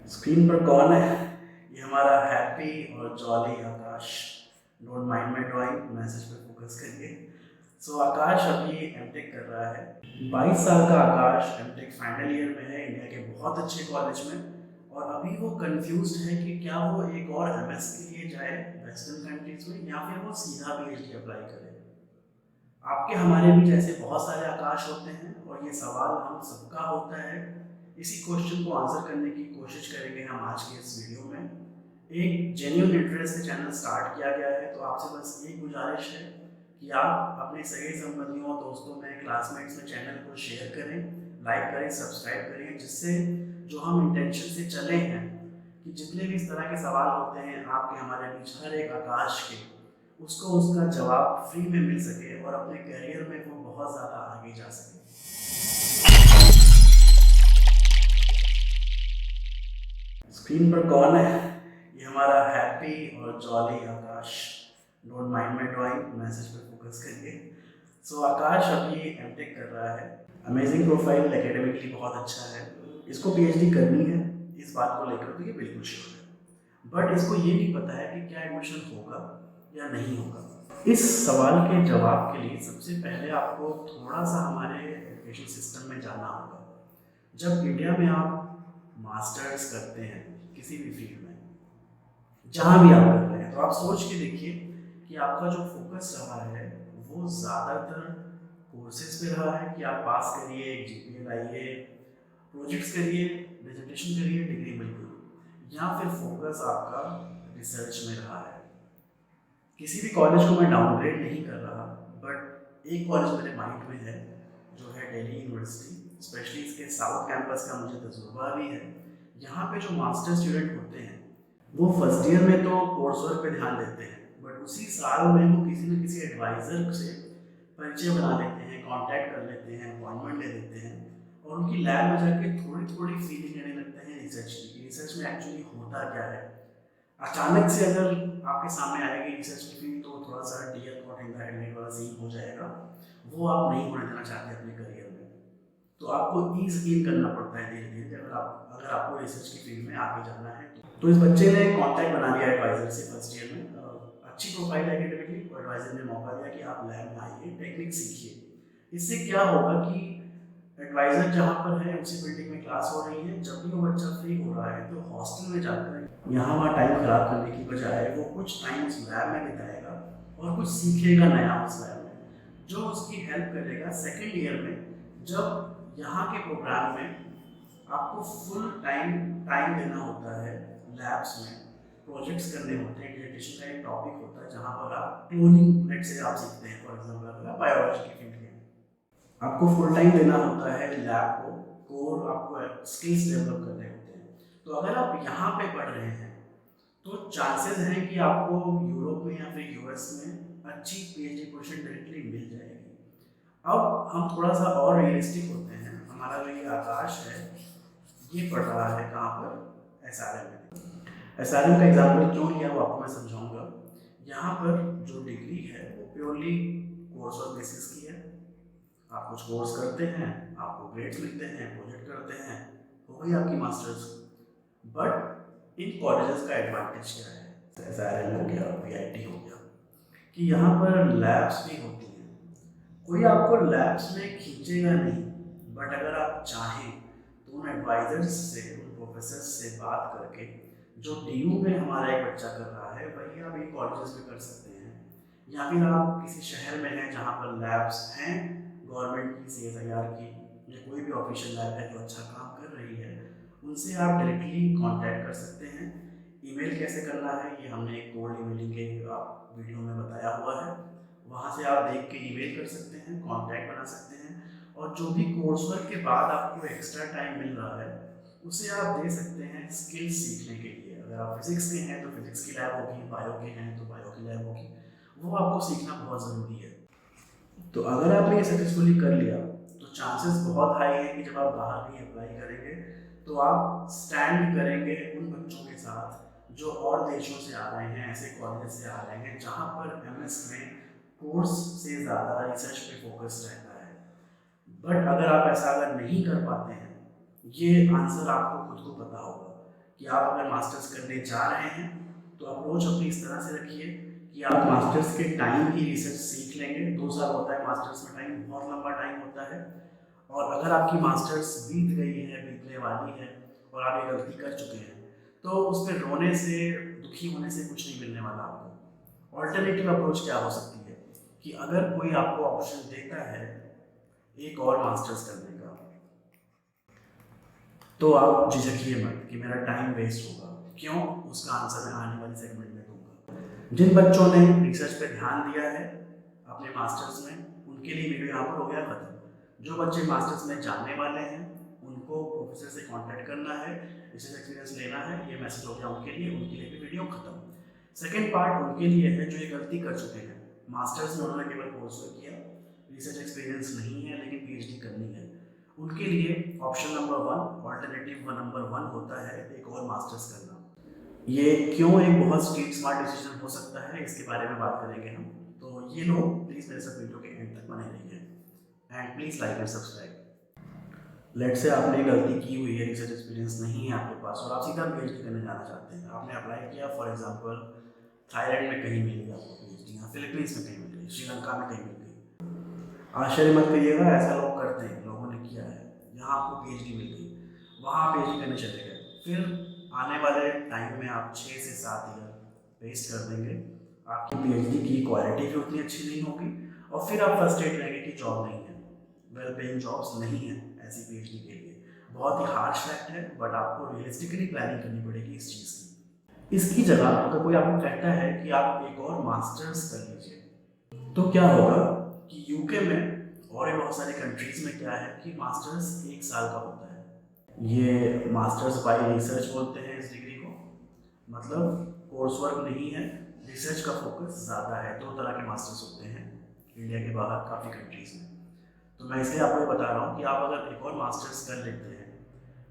Screen पर कौन है? ये हमारा हैप्पी और jolly Akash. Don't mind my drawing, message पे फोकस करिए। आकाश अभी एमटेक कर रहा है। 22 साल का आकाश एमटेक फाइनल ईयर में है, इंडिया के बहुत अच्छे कॉलेज में। और अभी वो कंफ्यूज्ड है कि क्या वो एक और एमएस के लिए जाए वेस्टर्न कंट्रीज में, या फिर वो सीधा पीएचडी अप्लाई करे। आपके हमारे भी जैसे बहुत सारे आकाश होते हैं, और ये सवाल हम सबका होता है। इसी क्वेश्चन को आंसर करने की कोशिश करेंगे हम आज के इस वीडियो में। एक जेन्युइन इंटरेस्ट से चैनल स्टार्ट किया गया है, तो आपसे बस एक गुजारिश है कि आप अपने सगे संबंधियों, दोस्तों में, क्लासमेट्स में चैनल को शेयर करें, लाइक करें, सब्सक्राइब करें, जिससे जो हम इंटेंशन से चले हैं कि जितने भी इस तरह के सवाल होते हैं आपके हमारे बीच हर एक आकाश के, उसको उसका जवाब फ्री में मिल सके और अपने करियर में वो बहुत ज़्यादा आगे जा सके। स्क्रीन पर कौन है? ये हमारा हैप्पी और jolly Akash. Don't mind my drawing, message पे फोकस करिए। आकाश अभी एमटेक कर रहा है। अमेजिंग प्रोफाइल, एकेडमिकली बहुत अच्छा है। इसको पीएचडी करनी है, इस बात को लेकर तो ये बिल्कुल श्योर है। बट इसको ये नहीं पता है कि क्या एडमिशन होगा या नहीं होगा। इस सवाल के जवाब के लिए सबसे पहले आपको थोड़ा सा हमारे एजुकेशन सिस्टम में जाना होगा। जब इंडिया में आप मास्टर्स करते हैं किसी भी फील्ड में, जहाँ भी आप कर रहे हैं, तो आप सोच के देखिए कि आपका जो फोकस रहा है वो ज़्यादातर कोर्सेज पे रहा है कि आप पास करिए, जीपीए लाइए, प्रोजेक्ट्स करिए, प्रेजेंटेशन करिए, डिग्री मिलिए, या फिर फोकस आपका रिसर्च में रहा है। किसी भी कॉलेज को मैं डाउनग्रेड नहीं कर रहा, बट एक कॉलेज मेरे माइंड में है, जो है दिल्ली यूनिवर्सिटी। स्पेशली इसके साउथ कैंपस का मुझे तजुर्बा भी है। यहाँ पे जो मास्टर स्टूडेंट होते हैं वो फर्स्ट ईयर में तो कोर्स वर्क पे ध्यान देते हैं, बट उसी साल में वो किसी न किसी एडवाइज़र से परिचय बना लेते हैं, कांटेक्ट कर लेते हैं, अपॉइंटमेंट ले लेते हैं, और उनकी लैब में जाके थोड़ी थोड़ी फीलिंग लेने लगते हैं रिसर्च की। रिसर्च में एक्चुअली होता क्या है। अचानक से अगर आपके सामने आएगी रिसर्च की फील्ड, तो थोड़ा सा deer caught in the headlight वाला सीन हो जाएगा। वो आप नहीं होने देना चाहते अपने करियर में। तो आपको ईज गेन करना पड़ता है धीरे धीरे, अगर आपको रिसर्च की फील्ड में आगे जाना है। तो इस बच्चे ने कॉन्टैक्ट बना लिया एडवाइजर से फर्स्ट ईयर में। अच्छी प्रोफाइल है एकेडमिकली, एडवाइजर ने मौका दिया कि आप लैब में आइए, टेक्निक सीखिए। इससे क्या होगा कि एडवाइजर जहाँ पर है उसी बिल्डिंग में क्लास हो रही है, जब भी वो बच्चा फ्री हो रहा है तो हॉस्टल में जाकर यहाँ वहाँ टाइम खराब करने की बजाय वो कुछ टाइम उस लैब में बिताएगा और कुछ सीखेगा नया उस लैब में, जो उसकी हेल्प करेगा सेकेंड ईयर में, जब यहाँ के प्रोग्राम में आपको फुल टाइम देना होता है लैब्स में, प्रोजेक्ट्स करने होते हैं, डिसर्टेशन का एक टॉपिक होता है जहाँ पर आप क्लोनिंग लेट से आप सीखते हैं। फॉर एग्जांपल अगर आप बायोलॉजी की फील्ड में, आपको फुल टाइम देना होता है लैब को, कोर आपको स्किल्स डेवलप करने होते हैं। तो अगर आप यहाँ पे पढ़ रहे हैं तो चांसेस हैं कि आपको यूरोप में या फिर यूएस में अच्छी पीएचडी पोजीशन डायरेक्टली मिल जाएगी। अब हम थोड़ा सा और रियलिस्टिक होते हैं। हमारा जो ये आकाश है ये पढ़ रहा है कहाँ पर? एसआरएम में। एसआरएम का एग्जाम्पल क्यों लिया वो आपको मैं समझाऊंगा। यहाँ पर जो डिग्री है वो प्योरली कोर्स और बेसिस की है। आप कुछ कोर्स करते हैं, आपको ग्रेड्स मिलते हैं, प्रोजेक्ट करते हैं, हो गई आपकी मास्टर्स। बट इन कॉलेजेस का एडवांटेज क्या है? एसआरएम हो गया, वीआईटी हो गया, कि यहाँ पर लैब्स भी होती हैं। कोई आपको लैब्स में खींचेगा नहीं, बट अगर आप चाहें तो उन एडवाइजर्स से, उन प्रोफेसर्स से बात करके, जो डीयू में हमारा एक बच्चा कर रहा है वही आप इन कॉलेजेस में कर सकते हैं। या फिर आप किसी शहर में हैं जहाँ पर लैब्स हैं गवर्नमेंट की, सीएसआईआर की, या कोई भी ऑफिशियल लैब है जो अच्छा काम कर रही है, उनसे आप डायरेक्टली कांटेक्ट कर सकते हैं। ईमेल कैसे करना है ये हमने एक कोल्ड ईमेलिंग के वीडियो में बताया हुआ है, वहाँ से आप देख के ईमेल कर सकते हैं, कांटेक्ट बना सकते हैं, और जो भी कोर्स वर्क के बाद आपको एक्स्ट्रा टाइम मिल रहा है उसे आप दे सकते हैं स्किल्स सीखने के लिए। अगर आप फिजिक्स के हैं तो फिजिक्स की लैब होगी, बायो के हैं तो बायो की लैब होगी, वो आपको सीखना बहुत ज़रूरी है। तो अगर आपने ये सक्सेसफुली कर लिया तो चांसेस बहुत हाई है कि जब आप बाहर भी अप्लाई करेंगे तो आप स्टैंड करेंगे उन बच्चों के साथ जो और देशों से आ रहे हैं, ऐसे कॉलेज से आ रहे हैं जहाँ पर एमएस में कोर्स से ज़्यादा रिसर्च पे फोकस रहता है। बट अगर आप ऐसा नहीं कर पाते हैं, ये आंसर आपको खुद को पता होगा कि आप अगर मास्टर्स करने जा रहे हैं तो अप्रोच अपनी इस तरह से रखिए कि आप मास्टर्स के टाइम ही रिसर्च सीख लेंगे। 2 साल होता है मास्टर्स में टाइम, बहुत लंबा टाइम होता है। और अगर आपकी मास्टर्स बीत गई है, बीतने वाली है और आप ये गलती कर चुके हैं, तो उस पर रोने से, दुखी होने से कुछ नहीं मिलने वाला आपको। ऑल्टरनेटिव अप्रोच क्या हो सकती है कि अगर कोई आपको ऑप्शन देता है एक और मास्टर्स करने का, तो आप झिझकिए मत कि मेरा टाइम वेस्ट होगा। क्यों? उसका आंसर मैं आने वाली सेगमेंट में दूंगा। जिन बच्चों ने रिसर्च पे ध्यान दिया है अपने मास्टर्स में, उनके लिए वीडियो यहाँ पर हो गया खत्म। जो बच्चे मास्टर्स में जाने वाले हैं उनको प्रोफेसर से कांटेक्ट करना है, रिसर्च एक्सपीरियंस लेना है, ये मैसेज हो गया उनके लिए भी वीडियो खत्म। सेकेंड पार्ट उनके लिए है जो ये गलती कर चुके हैं, मास्टर्स में उन्होंने केवल कोर्स किया, रिसर्च एक्सपीरियंस नहीं है लेकिन पीएचडी करनी है। उनके लिए ऑप्शन नंबर 1, ऑल्टरनेटिव नंबर 1 होता है एक और मास्टर्स करना। ये क्यों एक बहुत स्ट्रीट स्मार्ट डिसीजन हो सकता है, इसके बारे में बात करेंगे हम। तो ये लोग प्लीज़ मेरे साथ वीडियो के एंड तक बने रहिए and please like and subscribe. Late से आपने गलती की हुई है, रिसर्च एक्सपीरियंस नहीं है आपके पास और आप सीधा पीएचडी करने जाना चाहते हैं। आपने अप्लाई किया, फॉर एग्जांपल थाईलैंड में कहीं मिल गई आपको पीएचडी, या फिलीपींस में कहीं मिल गई, श्रीलंका में कहीं मिल गई। आश्चर्य मत करिएगा, ऐसा लोग करते हैं, लोगों ने किया है। यहाँ आपको पीएचडी मिल गई, वहाँ पीएचडी करने चले गए, फिर आने वाले टाइम में आप 6 से 7 ईयर वेस्ट कर देंगे। आपकी पीएचडी की क्वालिटी भी उतनी अच्छी नहीं होगी और फिर आप फ्रस्ट्रेट रहेंगे कि जॉब नहीं है, वेल पेइंग जॉब्स नहीं है ऐसी पीएचडी के लिए। बहुत ही हार्श फैक्ट है, बट आपको रियलिस्टिकली प्लानिंग करनी पड़ेगी इस चीज़ की। इसकी जगह अगर कोई आपको कहता है कि आप एक और मास्टर्स कर लीजिए, तो क्या होगा कि यूके में और भी बहुत सारी कंट्रीज में क्या है कि मास्टर्स 1 साल का होता है। ये मास्टर्स बाय रिसर्च बोलते हैं इस डिग्री को, मतलब कोर्स वर्क नहीं है, रिसर्च का फोकस ज़्यादा है। 2 तरह के मास्टर्स होते हैं इंडिया के बाहर काफ़ी कंट्रीज में। तो मैं इसलिए आपको ये बता रहा हूँ कि आप अगर एक और मास्टर्स कर लेते हैं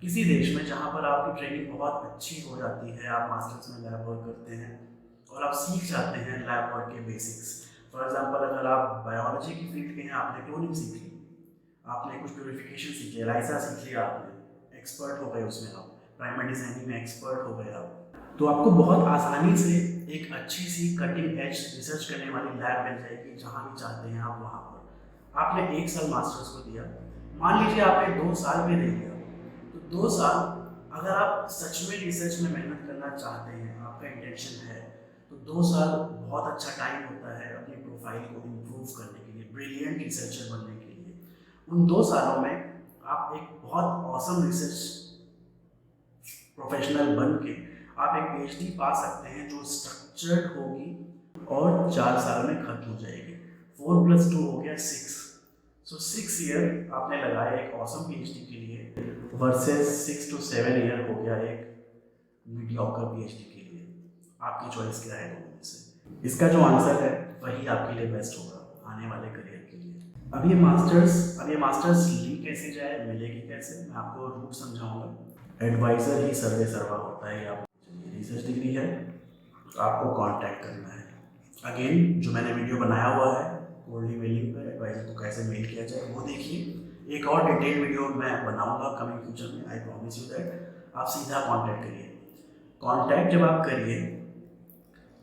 किसी देश में जहाँ पर आपकी ट्रेनिंग बहुत अच्छी हो जाती है, आप मास्टर्स में लैब वर्क करते हैं और आप सीख जाते हैं लैब वर्क के बेसिक्स। फॉर एग्जांपल अगर आप बायोलॉजी की फील्ड के हैं, आपने क्लोनिंग सीख ली, आपने कुछ प्योरिफिकेशन सीखी, एलाइजा सीख लिया, आपने एक्सपर्ट हो गए उसमें, आप प्राइमरी डिजाइनिंग में एक्सपर्ट हो गए आप, तो आपको बहुत आसानी से एक अच्छी सी कटिंग एज रिसर्च करने वाली लैब मिल जाएगी जहाँ भी चाहते हैं आप वहाँ पर। आपने 1 साल मास्टर्स को दिया, मान लीजिए आपने 2 साल में दे दिया, तो 2 साल अगर आप सच में रिसर्च में मेहनत करना चाहते हैं, आपका इंटेंशन है, तो 2 साल बहुत अच्छा टाइम होता है अपनी प्रोफाइल को इम्प्रूव करने के लिए, ब्रिलियंट रिसर्चर बनने के लिए। उन 2 सालों में आप एक बहुत ऑसम रिसर्च प्रोफेशनल बन के आप एक पीएचडी पा सकते हैं जो स्ट्रक्चर्ड होगी और 4 साल में खत्म हो जाएगी। 4 + 2 हो गया 6, सो 6 ईयर आपने लगाया एक ऑसम पीएचडी के लिए वर्सेस 6 to 7 ईयर हो गया एक मीडियोकर पीएचडी के लिए। आपकी चॉइस क्या है दोनों में से? इसका जो आंसर है वही आपके लिए बेस्ट होगा आने वाले करियर के लिए। अब ये मास्टर्स ली कैसे जाए, मिलेगी कैसे, मैं आपको रूट समझाऊंगा। एडवाइज़र ही सर्वे सर्वा होता है। आप रिसर्च डिग्री है तो आपको कांटेक्ट करना है। अगेन जो मैंने वीडियो बनाया हुआ है कोल्ड मेलिंग पर एडवाइज़र को कैसे मेल किया जाए वो देखिए। एक और डिटेल वीडियो मैं बनाऊंगा कमिंग फ्यूचर में, आई प्रॉमिस यू दैट। आप सीधा कांटेक्ट करिए। कांटेक्ट जब आप करिए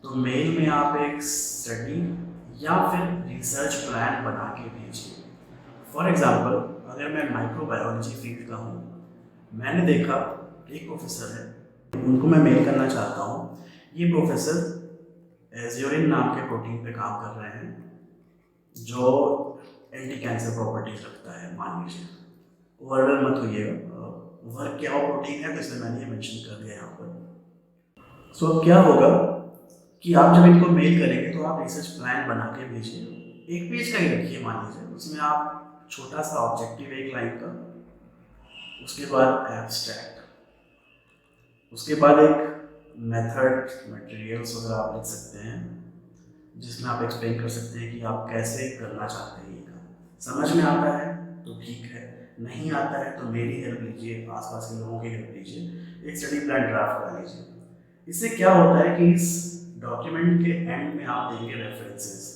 तो मेल में आप एक स्टडी या फिर रिसर्च प्लान बना के भेजिए। फॉर एग्जांपल अगर मैं माइक्रोबायोलॉजी फील्ड का हूँ, मैंने देखा एक प्रोफेसर है, उनको मैं मेल करना चाहता हूँ। ये प्रोफेसर एज्योरिन नाम के प्रोटीन पे काम कर रहे हैं जो एंटी कैंसर प्रॉपर्टीज रखता है, मान लीजिए। ओवरवेल मत होइएगा, वर्क क्या वो प्रोटीन है तो इसलिए मैंने ये मेंशन कर दिया यहाँ पर। सो अब क्या होगा कि आप जब इनको मेल करेंगे तो आप रिसर्च प्लान बना के भेजिए। 1 पेज का ही रखिए मान लीजिए, उसमें आप छोटा सा ऑब्जेक्टिव 1 लाइन का, उसके बाद एब्स्ट्रैक्ट, उसके बाद एक मेथड मटेरियल्स वगैरह आप लिख सकते हैं जिसमें आप एक्सप्लेन कर सकते हैं कि आप कैसे करना चाहते हैं ये काम। समझ में आता है तो ठीक है, नहीं आता है तो मेरी हेल्प लीजिए, आसपास के लोगों की हेल्प लीजिए, एक स्टडी प्लान ड्राफ्ट करा लीजिए। इससे क्या होता है कि इस डॉक्यूमेंट के एंड में आप देंगे रेफरेंसेस।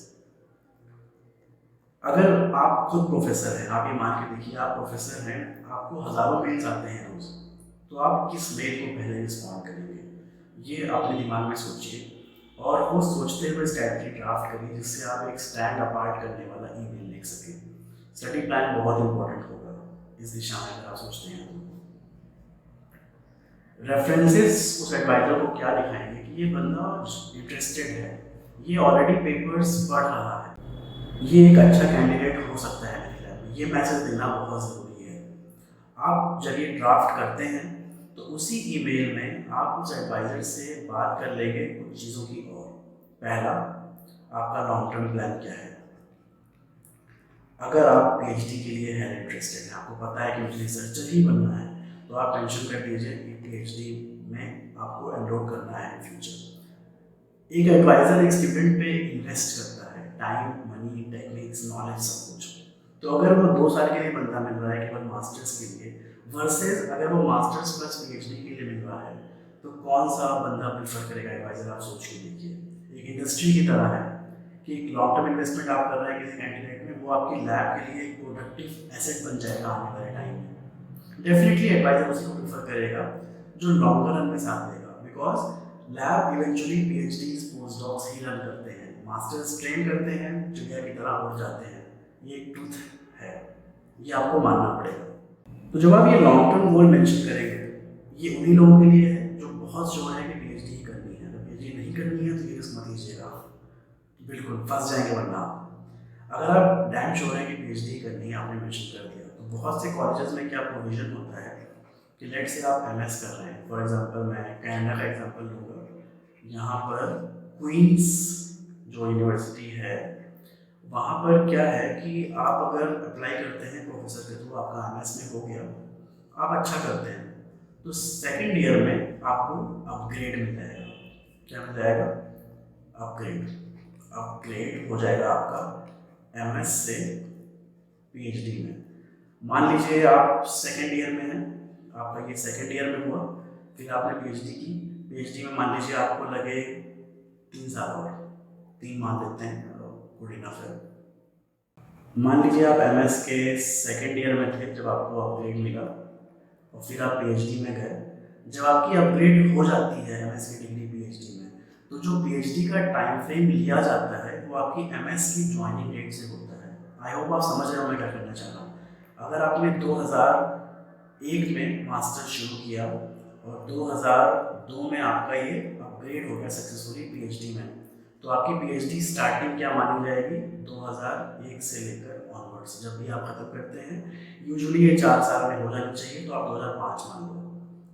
अगर आप खुद प्रोफेसर हैं, आप ये मान के देखिए आप प्रोफेसर हैं, आपको हज़ारों मेल्स आते हैं रोज, तो आप किस मेल को पहले रिस्पॉन्ड करेंगे, ये अपने दिमाग में सोचिए और वो सोचते हुए स्ट्रैटेजी ड्राफ्ट करिए जिससे आप एक स्टैंड अपार्ट करने वाला ईमेल लिख सकें। स्टडी प्लान बहुत इंपॉर्टेंट होगा इस दिशा में अगर आप सोचते हैं तो। रेफरेंसेस उस एडवाइजर को क्या दिखाएंगे कि ये बंदा इंटरेस्टेड है, ये ऑलरेडी पेपर्स पढ़ रहा है, ये एक अच्छा कैंडिडेट हो सकता है मेरे लैब में, ये मैसेज देना बहुत ज़रूरी है। आप जब ये ड्राफ्ट करते हैं तो उसी ईमेल में आप उस एडवाइज़र से बात कर लेंगे कुछ चीज़ों की और। पहला, आपका लॉन्ग टर्म प्लान क्या है। अगर आप पीएचडी के लिए है इंटरेस्टेड है, आपको पता है कि मुझे रिसर्चर ही बनना है, तो आप मेंशन कर दीजिए कि पीएचडी में आपको एनरोल करना है इन फ्यूचर। एक एडवाइज़र एक स्टूडेंट पे इन्वेस्ट करता है टाइम, मनी, टेक्निक्स, नॉलेज, सब कुछ। तो अगर वो 2 साल के लिए बंदा मिल रहा है केवल मास्टर्स के लिए वर्सेस अगर वो मास्टर्स प्लस पीएचडी के लिए मिल रहा है, तो कौन सा बंदा प्रेफर करेगा एडवाइज़र, आप सोच के देखिए। एक इंडस्ट्री की तरह है कि एक लॉन्ग टर्म इन्वेस्टमेंट आप कर रहे हैं किसी कैंडिडेट में, वो आपकी लैब के लिए एक प्रोडक्टिव एसेट बन जाएगा आने वाले टाइम में। डेफिनेटली एडवाइज़र उसी को प्रेफर करेगा जो लॉन्गर रन में साथ देगा, because lab eventually PhDs postdocs ही रन करते हैं, मास्टर्स ट्रेन करते हैं, चिड़िया की तरह उड़ जाते हैं। ये एक ट्रूथ है, ये आपको मानना पड़ेगा। तो जब आप ये लॉन्ग टर्म गोल मेंशन करेंगे, ये उन्हीं लोगों के लिए है जो बहुत श्योर है कि पीएचडी करनी है। अगर पीएचडी नहीं करनी है तो ये रिस्क मत लीजिएगा, बिल्कुल फंस जाएंगे वरना। अगर आप डैम श्योर है कि पीएचडी करनी है, आपने मेंशन कर दिया, तो बहुत से कॉलेजेस में क्या प्रोविजन होता है कि लेट से आप एमएस कर रहे हैं, फॉर एग्जांपल मैं कनाडा का एग्जांपल लूँगा, यहाँ पर क्वींस जो यूनिवर्सिटी है वहाँ पर क्या है कि आप अगर अप्लाई करते हैं प्रोफेसर के थ्रू, आपका एमएस में हो गया, आप अच्छा करते हैं, तो सेकेंड ईयर में आपको अपग्रेड मिल जाएगा। क्या मिल जाएगा? अपग्रेड। अपग्रेड हो जाएगा आपका एमएस से पीएचडी में। मान लीजिए आप सेकेंड ईयर में हैं, आपका ये सेकेंड ईयर में हुआ, फिर आपने पीएचडी की, पीएचडी में मान लीजिए आपको लगे 3 साल और, 3 मान लेते हैं, गुड इनफ है। मान लीजिए आप एमएस के सेकेंड ईयर में थे जब आपको अपग्रेड मिला और फिर आप पीएचडी में गए। जब आपकी अपग्रेड हो जाती है एमएस की डिग्री पीएचडी में, तो जो पीएचडी का टाइम फ्रेम लिया जाता है वो आपकी एमएस की ज्वाइनिंग डेट से होता है। आई होप आप समझ रहे हो मैं क्या करना चाह रहा हूँ। अगर आपने 2001 में मास्टर शुरू किया और 2002 में आपका ये अपग्रेड हो गया सक्सेसफुली पीएचडी में, तो आपकी पीएचडी स्टार्टिंग क्या मानी जाएगी? 2001 से लेकर ऑनवर्ड्स। जब भी आप खत्म करते हैं, यूजुअली ये 4 साल में हो जानी चाहिए, तो आप 2005 मान लो।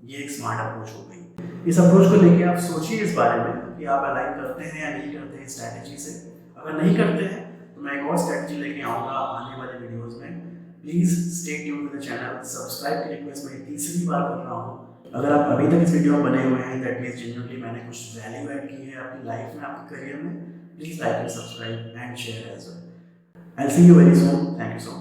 ये एक स्मार्ट अप्रोच हो गई। इस अप्रोच को लेके आप सोचिए इस बारे में कि आप अलाइन करते हैं या नहीं करते हैं स्ट्रैटेजी से। अगर नहीं करते हैं तो मैं एक और स्ट्रैटेजी लेके आऊँगा आने वाले वीडियोज़ में। Please stay tuned with the channel. Subscribe की रिक्वेस्ट मैं तीसरी बार कर रहा हूँ। अगर आप अभी तक इस वीडियो में बने हुए हैं, दैट मीन्स जेन्युइनली मैंने कुछ वैल्यू ऐड की है आपकी लाइफ में, आपके करियर में। Please like and subscribe and share as well. I will see you very soon. Thank you so much.